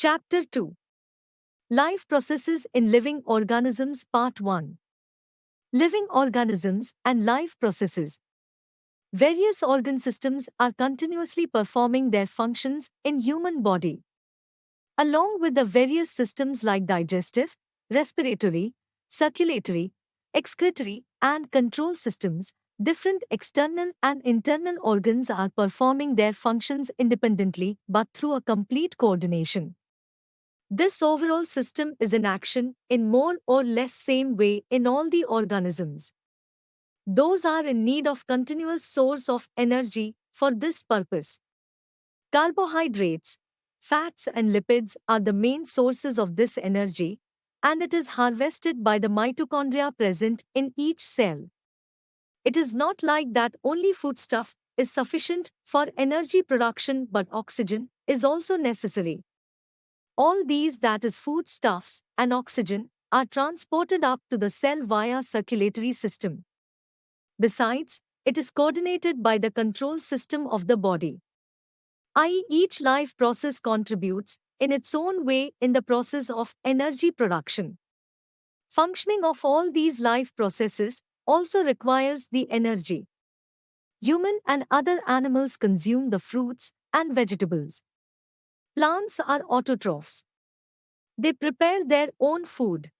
Chapter 2. Life Processes in Living Organisms Part 1. Living Organisms and Life Processes. Various organ systems are continuously performing their functions in human body. Along with the various systems like digestive, respiratory, circulatory, excretory, and control systems, different external and internal organs are performing their functions independently but through a complete coordination. This overall system is in action in more or less same way in all the organisms. Those are in need of continuous source of energy for this purpose. Carbohydrates, fats and lipids are the main sources of this energy, and it is harvested by the mitochondria present in each cell. It is not like that only foodstuff is sufficient for energy production, but oxygen is also necessary. All these, that is foodstuffs and oxygen, are transported up to the cell via circulatory system. Besides, it is coordinated by the control system of the body. I.e., each life process contributes in its own way in the process of energy production. Functioning of all these life processes also requires the energy. Human and other animals consume the fruits and vegetables. Plants are autotrophs. They prepare their own food.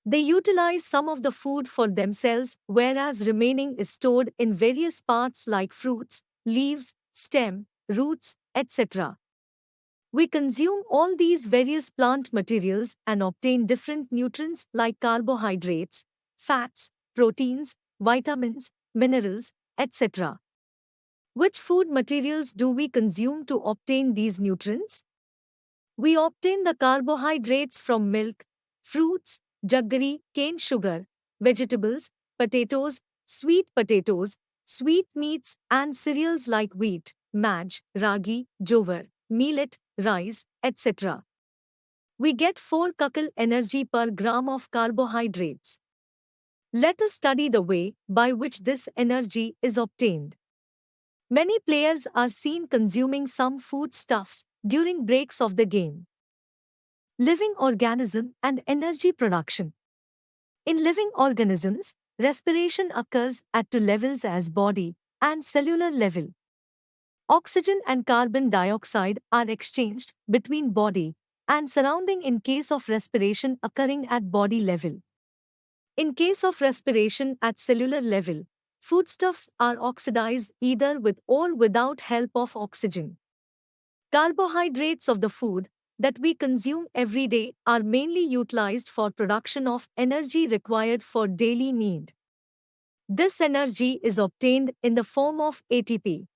They utilize some of the food for themselves, whereas remaining is stored in various parts like fruits, leaves, stem, roots, etc. We consume all these various plant materials and obtain different nutrients like carbohydrates, fats, proteins, vitamins, minerals, etc. Which food materials do we consume to obtain these nutrients? We obtain the carbohydrates from milk, fruits, jaggery, cane sugar, vegetables, potatoes, sweet meats, and cereals like wheat, maj, ragi, jowar, millet, rice, etc. We get 4 kcal energy per gram of carbohydrates. Let us study the way by which this energy is obtained. Many players are seen consuming some foodstuffs during breaks of the game. Living organism and energy production. In living organisms, respiration occurs at two levels as body and cellular level. Oxygen and carbon dioxide are exchanged between body and surrounding in case of respiration occurring at body level. In case of respiration at cellular level, foodstuffs are oxidized either with or without help of oxygen. Carbohydrates of the food that we consume every day are mainly utilized for production of energy required for daily need. This energy is obtained in the form of ATP.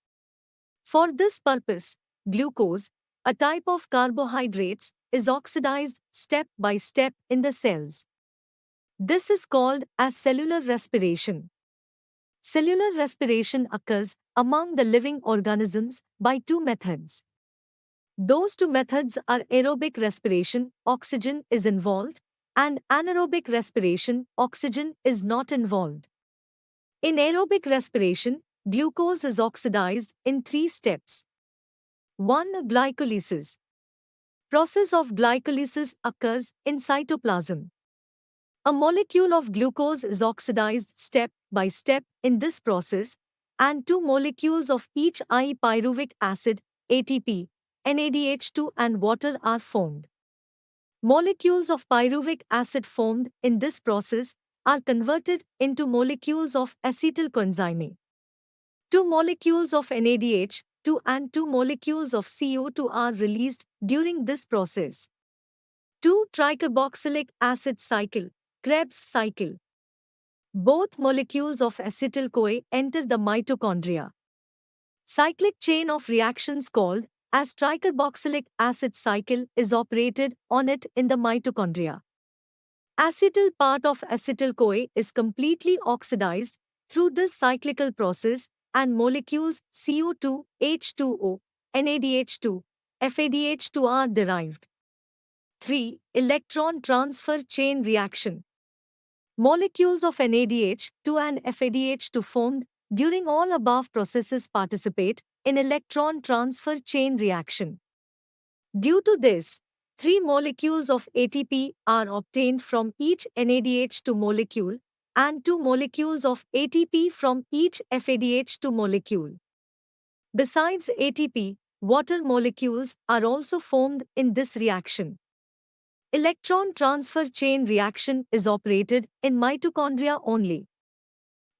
For this purpose, glucose, a type of carbohydrates, is oxidized step by step in the cells. This is called as cellular respiration. Cellular respiration occurs among the living organisms by 2 methods. Those 2 methods are aerobic respiration, oxygen is involved, and anaerobic respiration, oxygen is not involved. In aerobic respiration, glucose is oxidized in 3 steps. 1. Glycolysis. Process of glycolysis occurs in cytoplasm. A molecule of glucose is oxidized step by step in this process, and 2 molecules of each I pyruvic acid, ATP, NADH2 and water are formed. Molecules of pyruvic acid formed in this process are converted into molecules of acetyl coenzyme. 2 molecules of NADH2 and 2 molecules of CO2 are released during this process. 2 tricarboxylic acid cycle, Krebs cycle. Both molecules of acetyl-CoA enter the mitochondria. Cyclic chain of reactions called as tricarboxylic acid cycle is operated on it in the mitochondria. Acetyl part of acetyl-CoA is completely oxidized through this cyclical process and molecules CO2, H2O, NADH2, FADH2 are derived. 3. Electron transfer chain reaction. Molecules of NADH2 and FADH2 formed during all above processes participate in electron transfer chain reaction. Due to this, 3 molecules of ATP are obtained from each NADH2 molecule and 2 molecules of ATP from each FADH2 molecule. Besides ATP, water molecules are also formed in this reaction. Electron transfer chain reaction is operated in mitochondria only.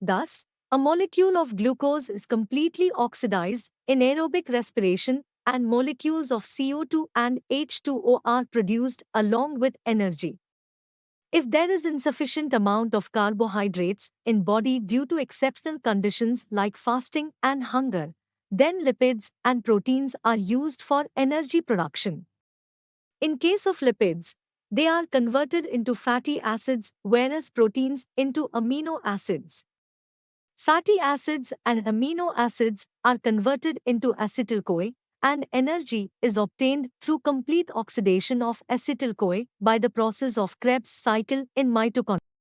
Thus, a molecule of glucose is completely oxidized in aerobic respiration and molecules of CO2 and H2O are produced along with energy. If there is insufficient amount of carbohydrates in body due to exceptional conditions like fasting and hunger, then lipids and proteins are used for energy production. In case of lipids, they are converted into fatty acids whereas proteins into amino acids. Fatty acids and amino acids are converted into acetyl-CoA, and energy is obtained through complete oxidation of acetyl-CoA by the process of Krebs cycle in mitochondria.